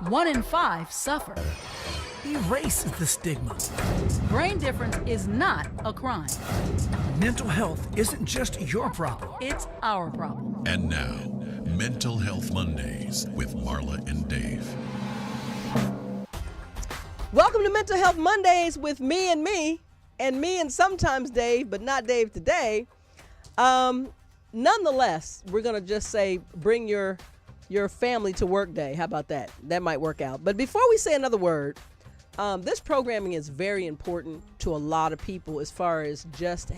One in five suffer. Erase the stigma. Brain difference is not a crime. Mental health isn't just your problem. It's our problem. And now, Mental Health Mondays with Marla and Dave. Welcome to Mental Health Mondays with me and sometimes Dave, but not Dave today. Nonetheless, we're going to just say bring your family to work day. How about that? That might work out. But before we say another word, this programming is very important to a lot of people as far as just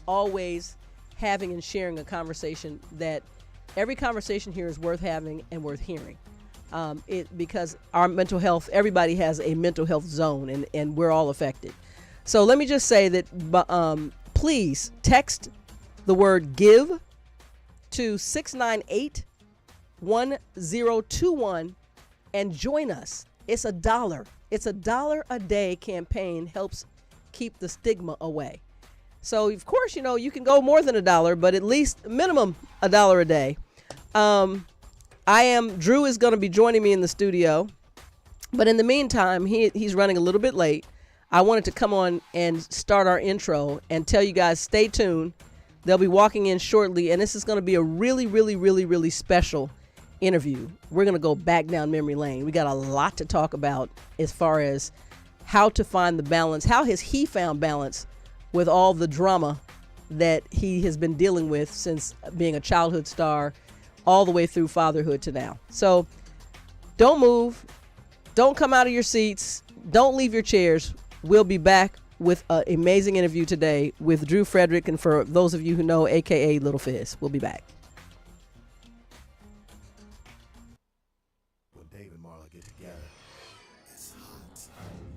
always having and sharing a conversation that every conversation here is worth having and worth hearing. Because our mental health, everybody has a mental health zone and we're all affected. So let me just say that please text the word give to 698-1021 and join us. It's $1. It's $1 a day campaign helps keep the stigma away. So of course, you can go more than $1, but at least minimum $1 a day. Drew is going to be joining me in the studio, but in the meantime, he's running a little bit late. I wanted to come on and start our intro and tell you guys, stay tuned. They'll be walking in shortly, and this is going to be a really, really, really, really special interview. We're going to go back down memory lane. We got a lot to talk about as far as how to find the balance. How has he found balance with all the drama that he has been dealing with since being a childhood star all the way through fatherhood to now. So don't move. Don't come out of your seats. Don't leave your chairs. We'll be back with an amazing interview today with Dreux Frederic. And for those of you who know, AKA Little Fizz, we'll be back. When Dave and Marla get together, it's hot.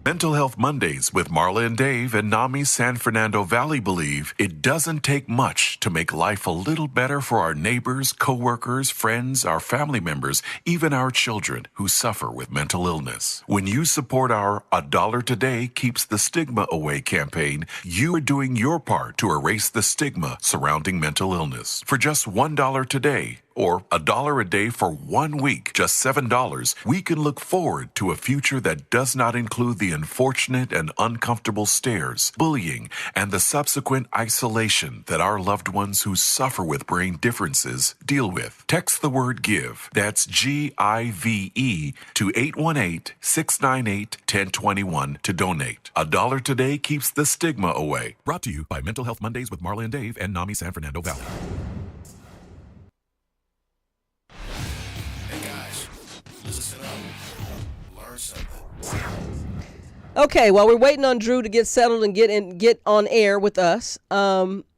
Mental Health Mondays with Marla and Dave and NAMI San Fernando Valley believe it doesn't take much to make life a little better for our neighbors, coworkers, friends, our family members, even our children who suffer with mental illness. When you support our $1 Today Keeps the Stigma Away campaign, you are doing your part to erase the stigma surrounding mental illness. For just $1 today, or $1 a day for 1 week, just $7, we can look forward to a future that does not include the unfortunate and uncomfortable stares, bullying, and the subsequent isolation that our loved ones who suffer with brain differences deal with. Text the word GIVE, that's GIVE, to 818-698-1021 to donate. $1 today keeps the stigma away. Brought to you by Mental Health Mondays with Marla and Dave and NAMI San Fernando Valley. Listen up. Learn something. Okay, while we're waiting on Drew to get settled and get on air with us,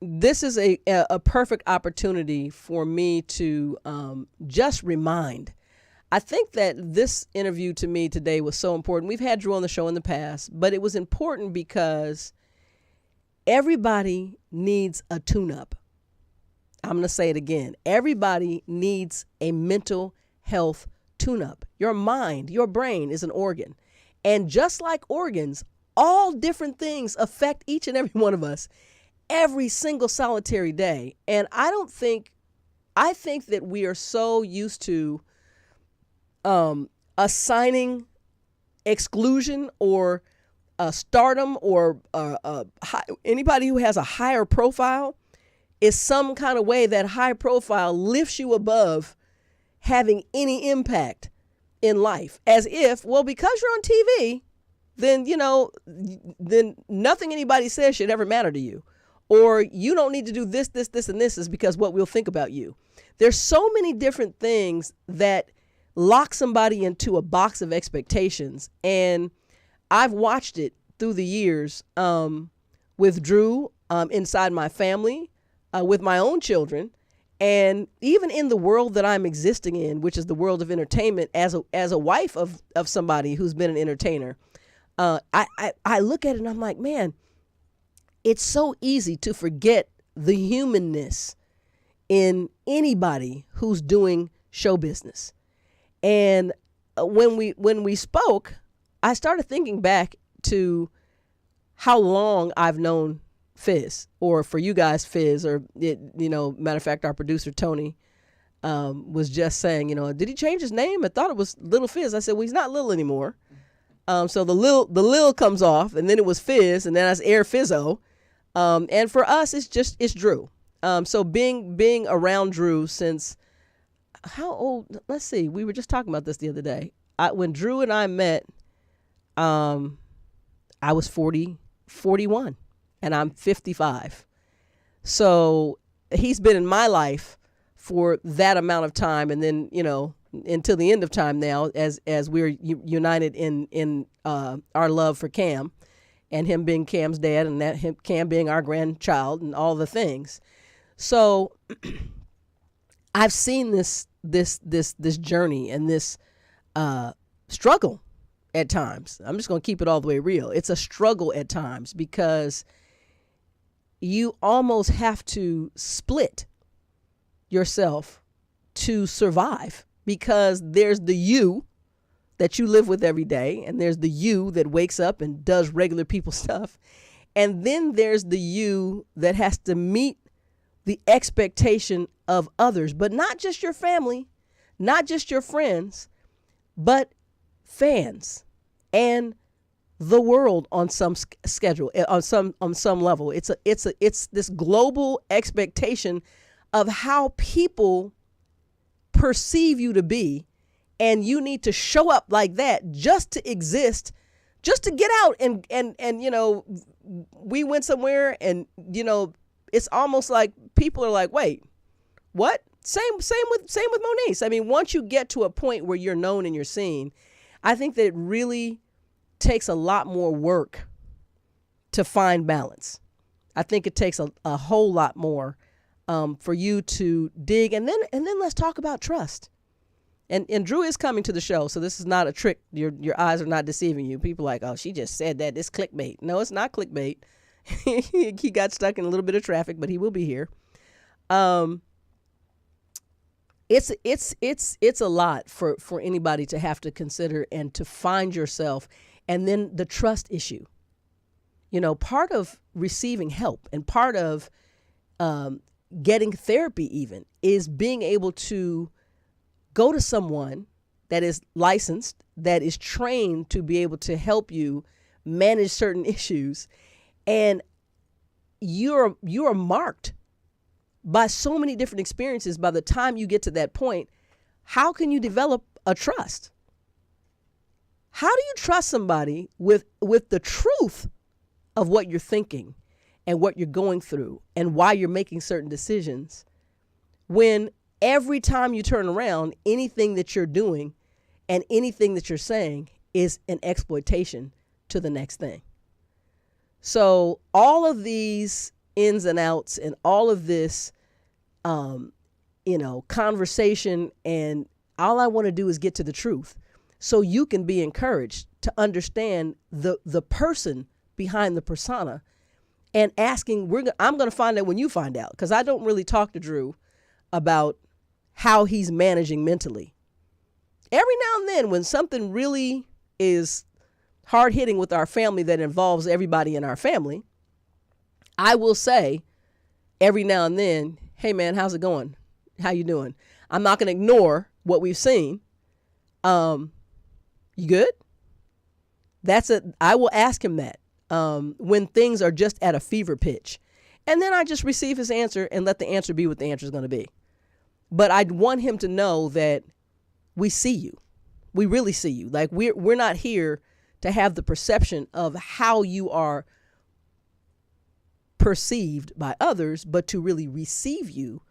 this is a perfect opportunity for me to just remind. I think that this interview to me today was so important. We've had Drew on the show in the past, but it was important because everybody needs a tune-up. I'm going to say it again. Everybody needs a mental health tune-up. Your mind, your brain is an organ. And just like organs, all different things affect each and every one of us every single solitary day. And I think that we are so used to assigning exclusion or stardom or anybody who has a higher profile is some kind of way that high profile lifts you above having any impact in life, as if, well, because you're on TV, then nothing anybody says should ever matter to you, or you don't need to do this, and this is because what we'll think about you. There's so many different things that lock somebody into a box of expectations, and I've watched it through the years with Drew, inside my family, with my own children. And even in the world that I'm existing in, which is the world of entertainment, as a wife of somebody who's been an entertainer, I look at it and I'm like, man, it's so easy to forget the humanness in anybody who's doing show business. And when we spoke, I started thinking back to how long I've known Fizz, or for you guys, Fizz, or matter of fact, our producer Tony, was just saying, did he change his name? I thought it was Little Fizz. I said, well, he's not Little anymore. So the Lil comes off, and then it was Fizz, and then that's Air Fizzo. And for us, it's Dreux. So being around Dreux since how old? Let's see. We were just talking about this the other day. When Dreux and I met, I was 41, and I'm 55. So he's been in my life for that amount of time, and then until the end of time now, as we're united in our love for Cam, and him being Cam's dad, and Cam being our grandchild, and all the things. So I've seen this journey and this struggle at times. I'm just going to keep it all the way real. It's a struggle at times because you almost have to split yourself to survive, because there's the you that you live with every day, and there's the you that wakes up and does regular people stuff, and then there's the you that has to meet the expectation of others, but not just your family, not just your friends, but fans and the world on some schedule, on some level. It's this global expectation of how people perceive you to be, and you need to show up like that just to exist, just to get out and we went somewhere, and it's almost like people are like, wait, what? Same with Moniece. I mean, once you get to a point where you're known and you're seen, I think that it really takes a lot more work to find balance. I think it takes a whole lot more for you to dig, and then let's talk about trust. And Dreux is coming to the show, so this is not a trick. Your eyes are not deceiving you. People are like, oh, she just said that. It's clickbait. No, it's not clickbait. He got stuck in a little bit of traffic, but he will be here. It's a lot for anybody to have to consider and to find yourself, and then the trust issue. Part of receiving help and part of getting therapy even is being able to go to someone that is licensed, that is trained to be able to help you manage certain issues. And you're marked by so many different experiences. By the time you get to that point, how can you develop a trust? How do you trust somebody with the truth of what you're thinking and what you're going through and why you're making certain decisions, when every time you turn around, anything that you're doing and anything that you're saying is an exploitation to the next thing? So all of these ins and outs and all of this, conversation, and all I want to do is get to the truth so you can be encouraged to understand the person behind the persona, and asking, I'm going to find out when you find out, because I don't really talk to Dreux about how he's managing mentally. Every now and then, when something really is hard hitting with our family that involves everybody in our family, I will say every now and then, hey man, how's it going? How you doing? I'm not going to ignore what we've seen. You good? I will ask him that when things are just at a fever pitch. And then I just receive his answer and let the answer be what the answer is going to be. But I'd want him to know that we see you. We really see you. Like we're not here to have the perception of how you are perceived by others, but to really receive you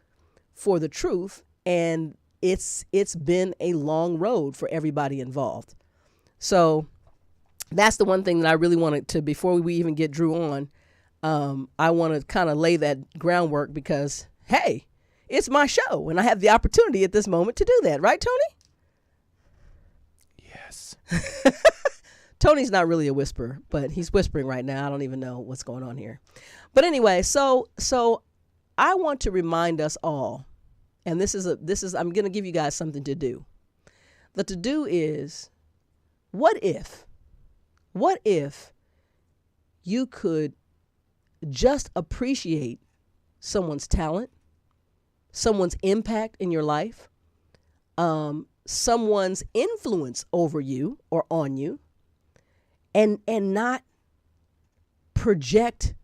for the truth. And it's been a long road for everybody involved. So that's the one thing that I really wanted to, before we even get Dreux on, I want to kind of lay that groundwork, because, hey, it's my show and I have the opportunity at this moment to do that. Right, Tony? Yes. Tony's not really a whisperer, but he's whispering right now. I don't even know what's going on here. But anyway, so I want to remind us all, and this is I'm going to give you guys something to do. The to do is, what if you could just appreciate someone's talent, someone's impact in your life, someone's influence over you or on you, and not project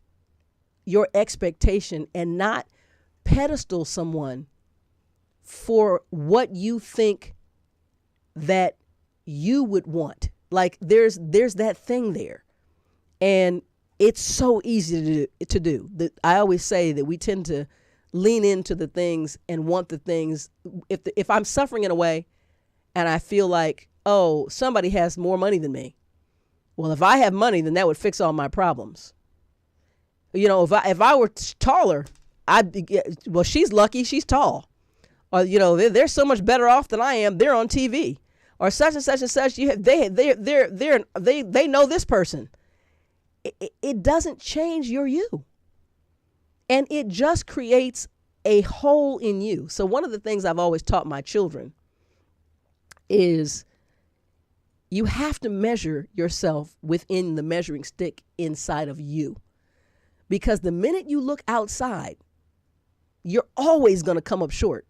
your expectation and not pedestal someone for what you think that you would want. Like there's that thing there, and it's so easy to do. I always say that we tend to lean into the things and want the things. If I'm suffering in a way, and I feel like, oh, somebody has more money than me. Well, if I have money, then that would fix all my problems. You know, if I were taller, well, she's lucky she's tall, or you know, they're so much better off than I am. They're on TV, or such and such and such. They know this person. It doesn't change you, and it just creates a hole in you. So one of the things I've always taught my children is you have to measure yourself within the measuring stick inside of you. Because the minute you look outside, you're always going to come up short,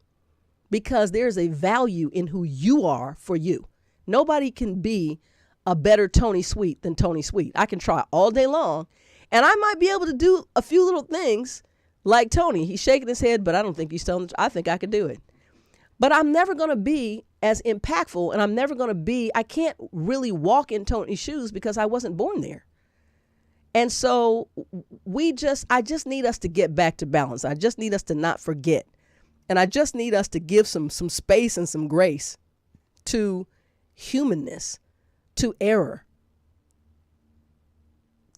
because there's a value in who you are for you. Nobody can be a better Tony Sweet than Tony Sweet. I can try all day long, and I might be able to do a few little things like Tony. He's shaking his head, but I don't think he's telling the truth. I think I could do it. But I'm never going to be as impactful, and I'm never going to be, I can't really walk in Tony's shoes because I wasn't born there. And so I just need us to get back to balance. I just need us to not forget. And I just need us to give some space and some grace to humanness, to error.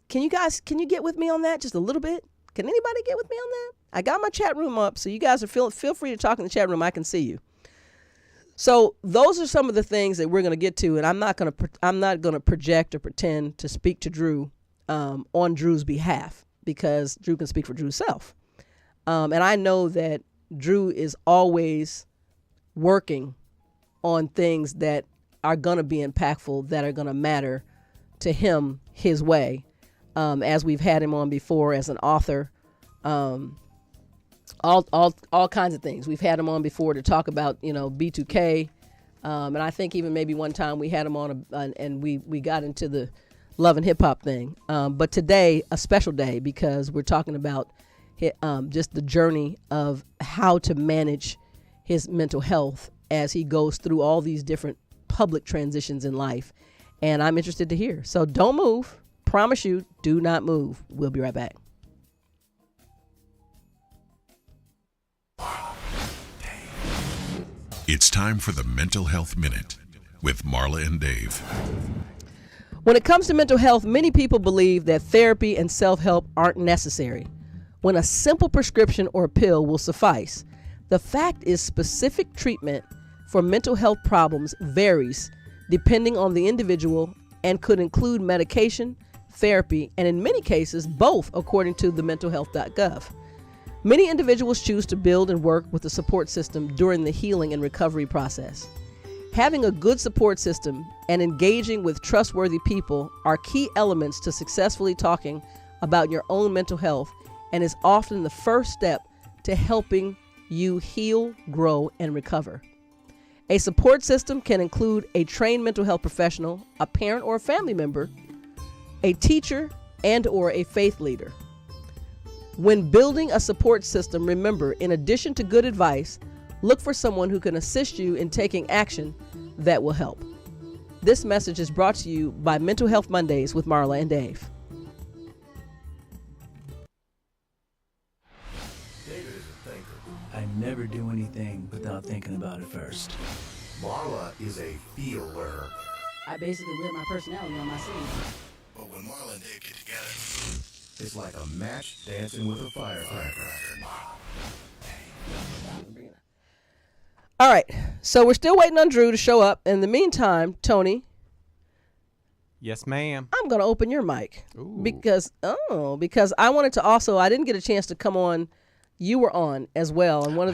Can you get with me on that just a little bit? Can anybody get with me on that? I got my chat room up, so you guys feel free to talk in the chat room. I can see you. So those are some of the things that we're going to get to, and I'm not going to project or pretend to speak to Drew on Drew's behalf, because Drew can speak for Drew's self. And I know that Drew is always working on things that are going to be impactful, that are going to matter to him his way, as we've had him on before as an author, all kinds of things. We've had him on before to talk about, B2K, and I think even maybe one time we had him on and we got into the love and hip hop thing. But today, a special day, because we're talking about just the journey of how to manage his mental health as he goes through all these different public transitions in life. And I'm interested to hear. So don't move. Promise you, do not move. We'll be right back. It's time for the Mental Health Minute with Marla and Dave. When it comes to mental health, many people believe that therapy and self-help aren't necessary, when a simple prescription or pill will suffice. The fact is, specific treatment for mental health problems varies depending on the individual and could include medication, therapy, and in many cases, both, according to the mentalhealth.gov. Many individuals choose to build and work with a support system during the healing and recovery process. Having a good support system and engaging with trustworthy people are key elements to successfully talking about your own mental health, and is often the first step to helping you heal, grow, and recover. A support system can include a trained mental health professional, a parent or a family member, a teacher, and or a faith leader. When building a support system, remember, in addition to good advice, look for someone who can assist you in taking action that will help. This message is brought to you by Mental Health Mondays with Marla and Dave. David is a thinker. I never do anything without thinking about it first. Marla is a feeler. I basically wear my personality on my sleeve. But when Marla and Dave get together, it's like a match dancing with a firecracker. All right, so we're still waiting on Drew to show up. In the meantime, Tony, Yes, ma'am. I'm going to open your mic Ooh. because I wanted to also, I didn't get a chance to come on. You were on as well. And one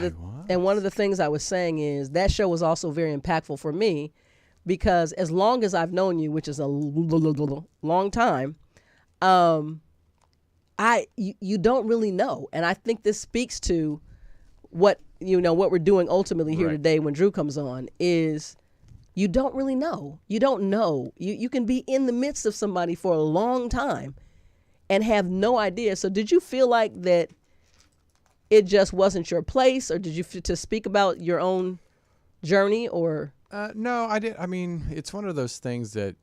of the things I was saying is that show was also very impactful for me, because as long as I've known you, which is a long time, you don't really know. And I think this speaks to what we're doing ultimately here Right. today when Dreux comes on is you don't really know. You don't know. You can be in the midst of somebody for a long time and have no idea. So did you feel like that it just wasn't your place, or did you to speak about your own journey, or? No, I did. I mean, it's one of those things that,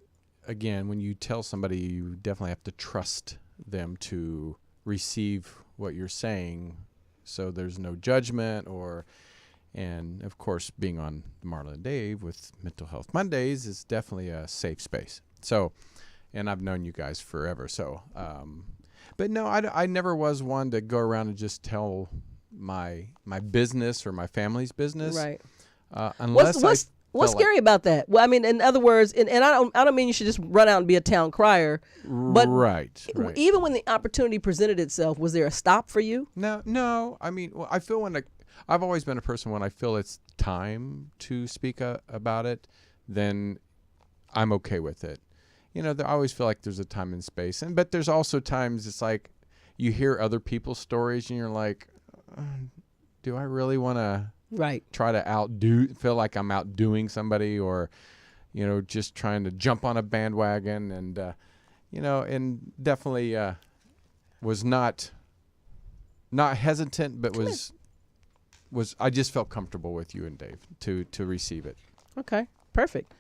again, when you tell somebody, you definitely have to trust them to receive what you're saying, so there's no judgment. And of course, being on Marla and Dave with Mental Health Mondays is definitely a safe space. So, and I've known you guys forever. So, but no, I never was one to go around and just tell my business or my family's business. Right. Unless What's scary about that? Well, I mean, in other words, and I don't mean you should just run out and be a town crier, but right. even when the opportunity presented itself, was there a stop for you? No. I mean, I feel I've always been a person when I feel it's time to speak about it, then I'm okay with it. I always feel like there's a time and space, but there's also times it's like you hear other people's stories and you're like, do I really want to? Right. Try to feel like I'm outdoing somebody, or, just trying to jump on a bandwagon, and, and definitely was not hesitant, but was I just felt comfortable with you and Dave to receive it. Okay, perfect.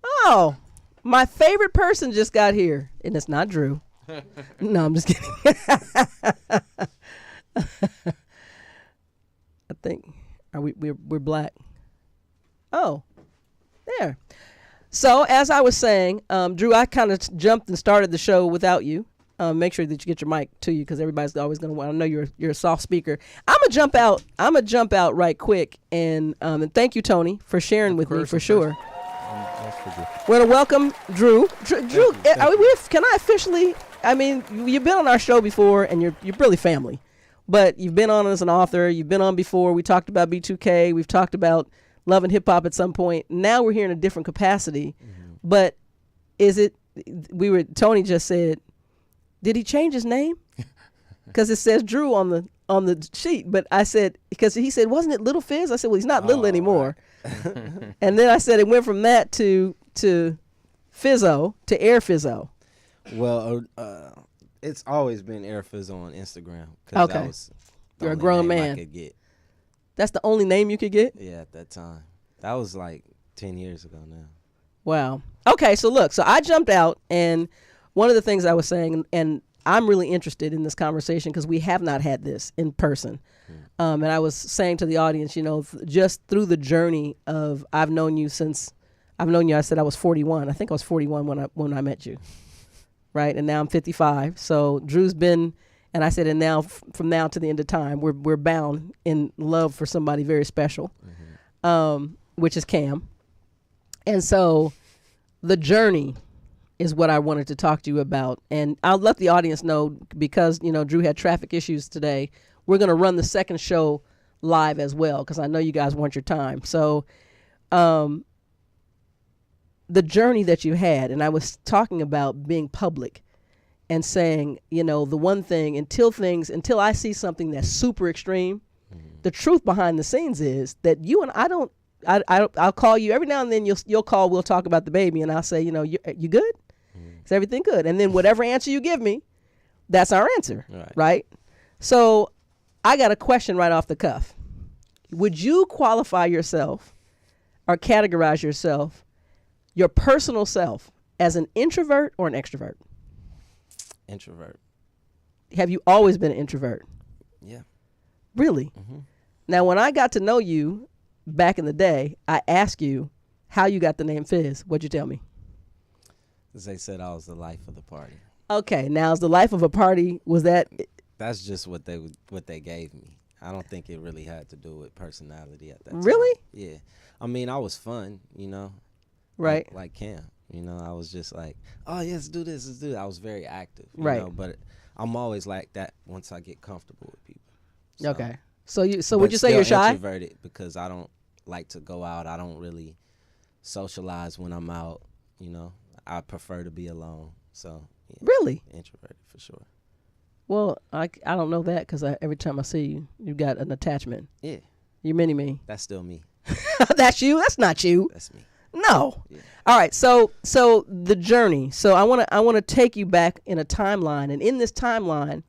Oh, my favorite person just got here, and it's not Dreux. No, I'm just kidding. I think. We're black. Oh, there. So as I was saying, Dreux, I kind of jumped and started the show without you. Make sure that you get your mic to you, because everybody's always going to want. I know you're a soft speaker. I'm gonna jump out right quick, and thank you, Tony, for sharing with me for sure. We're gonna welcome Dreux. Dreux, can I officially? I mean, you've been on our show before, and you're really family. But you've been on as an author. You've been on before. We talked about B2K. We've talked about Love and Hip Hop at some point. Now we're here in a different capacity. Mm-hmm. But Tony just said, did he change his name? Because it says Dreux on the sheet. But I said, because he said, wasn't it Little Fizz? I said, well, he's not little anymore. Right. And then I said it went from that to Fizzo, to Air Fizzo. Well, it's always been Air Fizzo on Instagram. Okay. That was the You're a only grown name man. I could get. That's the only name you could get? Yeah, at that time. That was like 10 years ago now. Wow. Okay, so look, so I jumped out, and one of the things I was saying, and I'm really interested in this conversation because we have not had this in person. And I was saying to the audience, just through the journey of I've known you, I said I was 41. I think I was 41 when I met you. Right, and now I'm 55. So Dreux's been, and I said, and now from now to the end of time, we're bound in love for somebody very special, which is Cam. And so, the journey is what I wanted to talk to you about, and I'll let the audience know, because Dreux had traffic issues today. We're going to run the second show live as well, because I know you guys want your time. So, the journey that you had, and I was talking about being public and saying, the one thing, until I see something that's super extreme, the truth behind the scenes is that you and I'll call you every now and then. You'll call. We'll talk about the baby, and I'll say, you good? Is everything good? And then whatever answer you give me, that's our answer, right? So I got a question right off the cuff. Would you qualify yourself or categorize yourself, your personal self, as an introvert or an extrovert? Introvert. Have you always been an introvert? Yeah. Really? Mm-hmm. Now, when I got to know you back in the day, I asked you how you got the name Fizz. What'd you tell me? They said I was the life of the party. Okay. Now, is the life of a party, was that? That's just what they gave me. I don't think it really had to do with personality at that time. Really? Yeah. I mean, I was fun, Right. Like Cam. I was just like, oh, yeah, let's do this. I was very active. Right. But I'm always like that once I get comfortable with people. So, okay. So would you say you're shy? Introverted, because I don't like to go out. I don't really socialize when I'm out. I prefer to be alone. So, yeah, really? introverted for sure. Well, I don't know that because every time I see you, you got an attachment. Yeah, You mini-me. that's still me. That's you? That's not you. That's me. No. Yeah. All right. So the journey. So I want to take you back in a timeline, and in this timeline,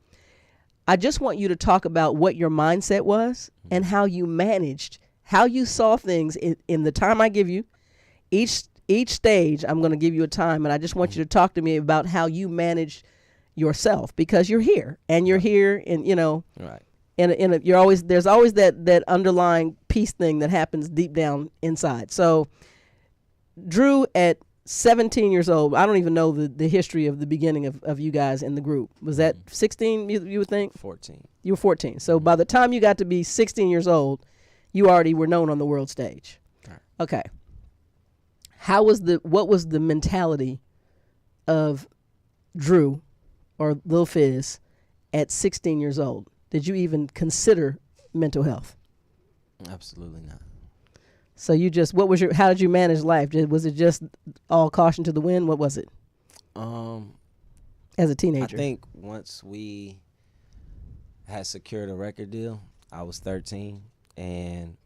I just want you to talk about what your mindset was and how you managed, how you saw things in the time I give you. Each stage, I'm going to give you a time, and I just want you to talk to me about how you managed yourself, because you're here, and you're here, and Right. and there's always that underlying peace thing that happens deep down inside. So Dreux at 17 years old, I don't even know the history of the beginning of you guys in the group. Was that 16 you would think? 14. You were 14. So by the time you got to be 16 years old, you already were known on the world stage. Right. Okay. What was the mentality of Dreux or Lil Fizz at 16 years old? Did you even consider mental health? Absolutely not. So how did you manage life? Was it just all caution to the wind? What was it? As a teenager? I think once we had secured a record deal, I was 13, and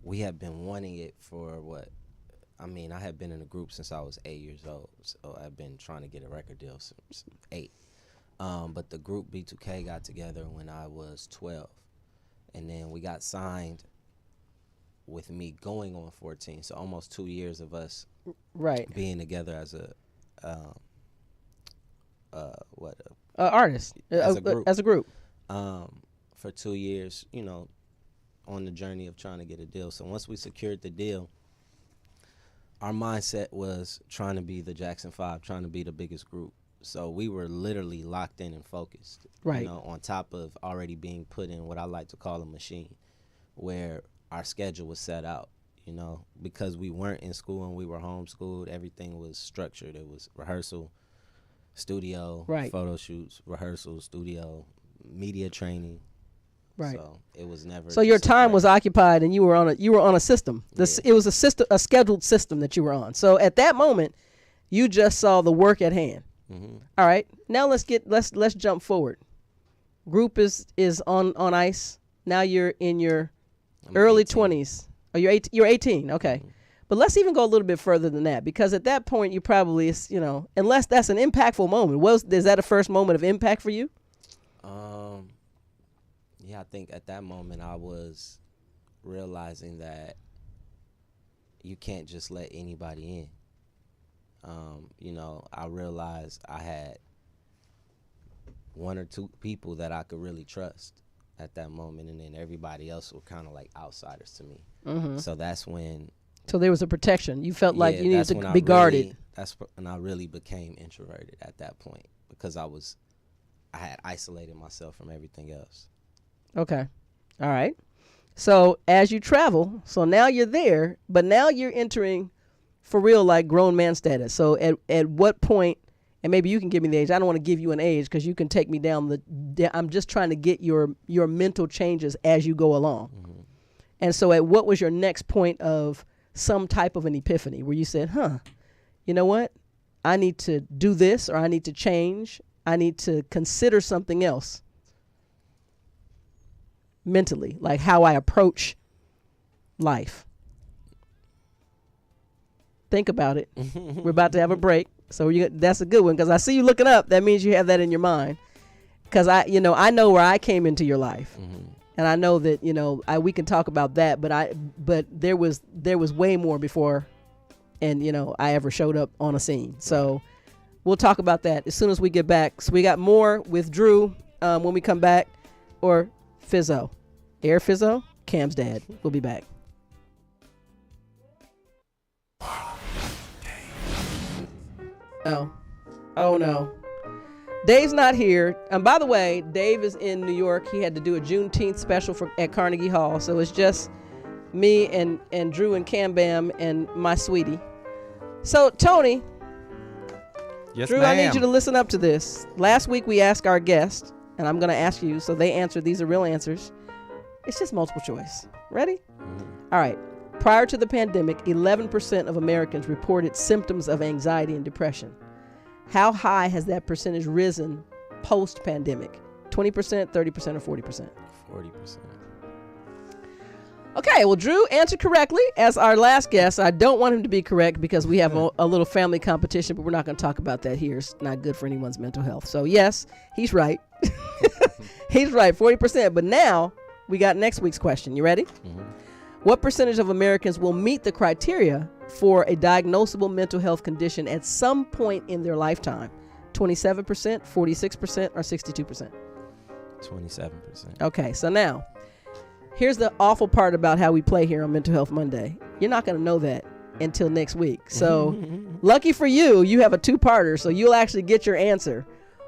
we had been wanting it for I had been in a group since I was 8 years old, so I've been trying to get a record deal since 8. But the group B2K got together when I was 12, and then we got signed with me going on 14, so almost 2 years of us being together as artist, as a group. For 2 years, on the journey of trying to get a deal. So once we secured the deal, our mindset was trying to be the Jackson 5, trying to be the biggest group. So we were literally locked in and focused, right? On top of already being put in what I like to call a machine, where our schedule was set out, because we weren't in school and we were homeschooled. Everything was structured. It was rehearsal, studio, photo shoots, rehearsal, studio, media training. Right. So it was never. So your time was occupied, and you were on a system. It was a scheduled system that you were on. So at that moment, you just saw the work at hand. Mm-hmm. All right. Now let's jump forward. Group is on ice. Now you're in your early 20s. Oh, you're 18. Okay. Mm-hmm. But let's even go a little bit further than that, because at that point you probably, unless that's an impactful moment. Is that a first moment of impact for you? Yeah, I think at that moment I was realizing that you can't just let anybody in. I realized I had one or two people that I could really trust at that moment, and then everybody else were kind of like outsiders to me. Mm-hmm. So that's when. So there was a protection. You felt like you needed to be guarded. That's when I really became introverted at that point, because I had isolated myself from everything else. Okay. All right. So as you travel, so now you're there, but now you're entering for real, like grown man status. So at what point, and maybe you can give me the age. I don't want to give you an age because you can take me down I'm just trying to get your mental changes as you go along. Mm-hmm. And so at what was your next point of some type of an epiphany where you said, you know what? I need to do this, or I need to change. I need to consider something else mentally, like how I approach life. Think about it. We're about to have a break. So that's a good one, because I see you looking up. That means you have that in your mind. Because I know where I came into your life. Mm-hmm. And I know that, we can talk about that, but there was way more before, and, I ever showed up on a scene. So we'll talk about that as soon as we get back. So we got more with Dreux when we come back, or Fizzo. Air Fizzo, Cam's dad. We'll be back. Oh no. Dave's not here. And by the way, Dave is in New York. He had to do a Juneteenth special at Carnegie Hall. So it's just me and Dreux and Cam Bam and my sweetie. So Tony. Yes, Dreux, ma'am. I need you to listen up to this. Last week we asked our guest, and I'm going to ask you, so they answered. These are real answers. It's just multiple choice. Ready? All right. Prior to the pandemic, 11% of Americans reported symptoms of anxiety and depression. How high has that percentage risen post-pandemic? 20%, 30%, or 40%? 40%. Okay, well, Drew answered correctly as our last guest. I don't want him to be correct because we have a little family competition, but we're not going to talk about that here. It's not good for anyone's mental health. So, yes, he's right. He's right, 40%. But now we got next week's question. You ready? Mm-hmm. What percentage of Americans will meet the criteria for a diagnosable mental health condition at some point in their lifetime? 27%, 46%, or 62%? 27%. Okay, so now, here's the awful part about how we play here on Mental Health Monday. You're not going to know that until next week. So lucky for you, you have a two-parter, so you'll actually get your answer.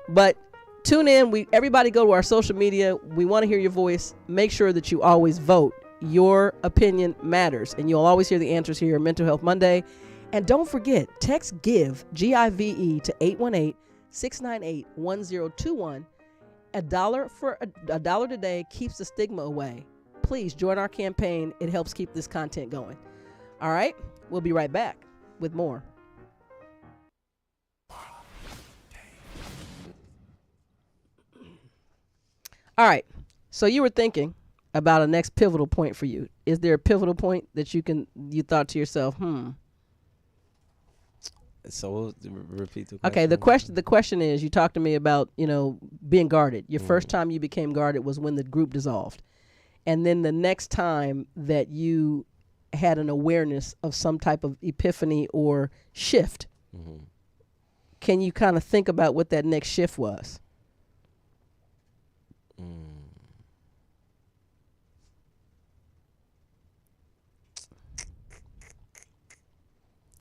But tune in. Everybody go to our social media. We want to hear your voice. Make sure that you always vote. Your opinion matters, and you'll always hear the answers here on Mental Health Monday. And don't forget, text GIVE, G-I-V-E, to 818-698-1021. $1 today keeps the stigma away. Please join our campaign. It helps keep this content going. All right, we'll be right back with more. All right, so you were thinking about a next pivotal point for you. Is there a pivotal point that you thought to yourself, So repeat the question. Okay, the question is, you talked to me about, being guarded. Your first time you became guarded was when the group dissolved. And then the next time that you had an awareness of some type of epiphany or shift, can you kind of think about what that next shift was?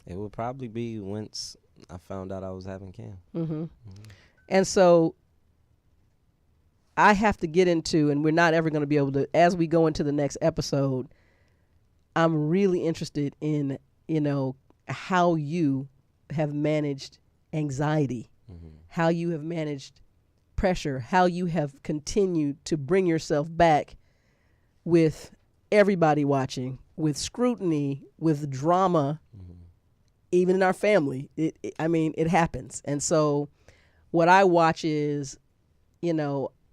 It would probably be once I found out I was having CAM. And so I have to get into, and we're not ever going to be able to, as we go into the next episode, I'm really interested in, how you have managed anxiety, how you have managed pressure, how you have continued to bring yourself back with everybody watching, with scrutiny, with drama, even in our family. It happens. And so what I watch is,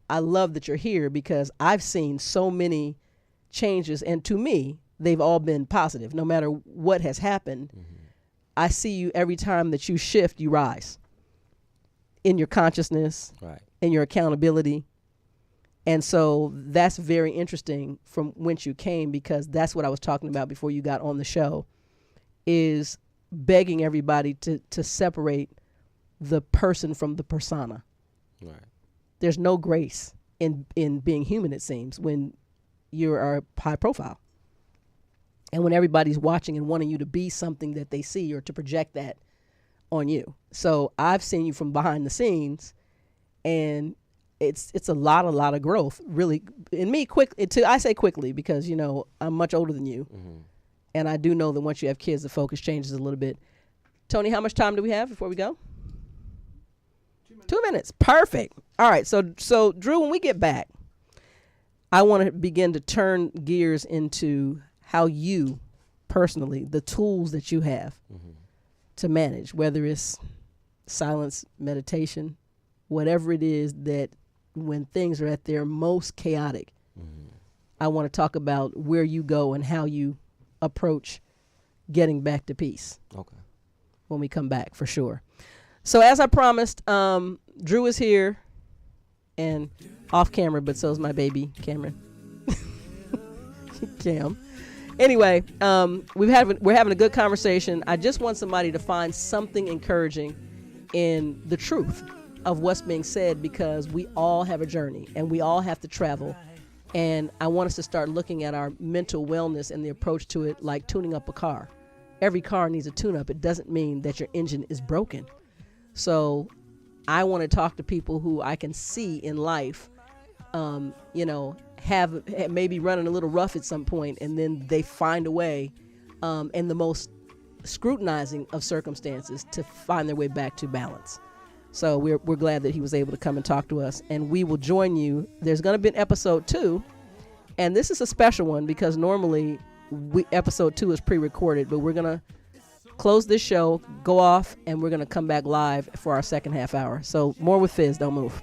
I love that you're here because I've seen so many changes, and to me, they've all been positive. No matter what has happened, I see you every time that you shift, you rise in your consciousness, right, in your accountability. And so that's very interesting from whence you came, because that's what I was talking about before you got on the show, is begging everybody to separate the person from the persona. Right. There's no grace in being human, it seems, when you are high profile. And when everybody's watching and wanting you to be something that they see or to project that on you. So I've seen you from behind the scenes, and it's a lot of growth, really. In me, I say quickly because, I'm much older than you. And I do know that once you have kids, the focus changes a little bit. Tony, how much time do we have before we go? 2 minutes. Perfect. All right. So Drew, when we get back, I want to begin to turn gears into how you personally, the tools that you have to manage, whether it's silence, meditation, whatever it is, that when things are at their most chaotic, I want to talk about where you go and how you approach getting back to peace. Okay. When we come back, for sure. So as I promised, Drew is here and off camera, but so is my baby, Cameron. Cam. Anyway, we're having a good conversation. I just want somebody to find something encouraging in the truth of what's being said, because we all have a journey and we all have to travel. And I want us to start looking at our mental wellness and the approach to it like tuning up a car. Every car needs a tune-up. It doesn't mean that your engine is broken. So I want to talk to people who I can see in life, have maybe running a little rough at some point, and then they find a way in the most scrutinizing of circumstances to find their way back to balance. So we're glad that he was able to come and talk to us, and we will join you. There's going to be an episode 2, and this is a special one because normally episode 2 is pre-recorded, but we're going to close this show, go off, and we're going to come back live for our second half hour. So more with Fizz. Don't move.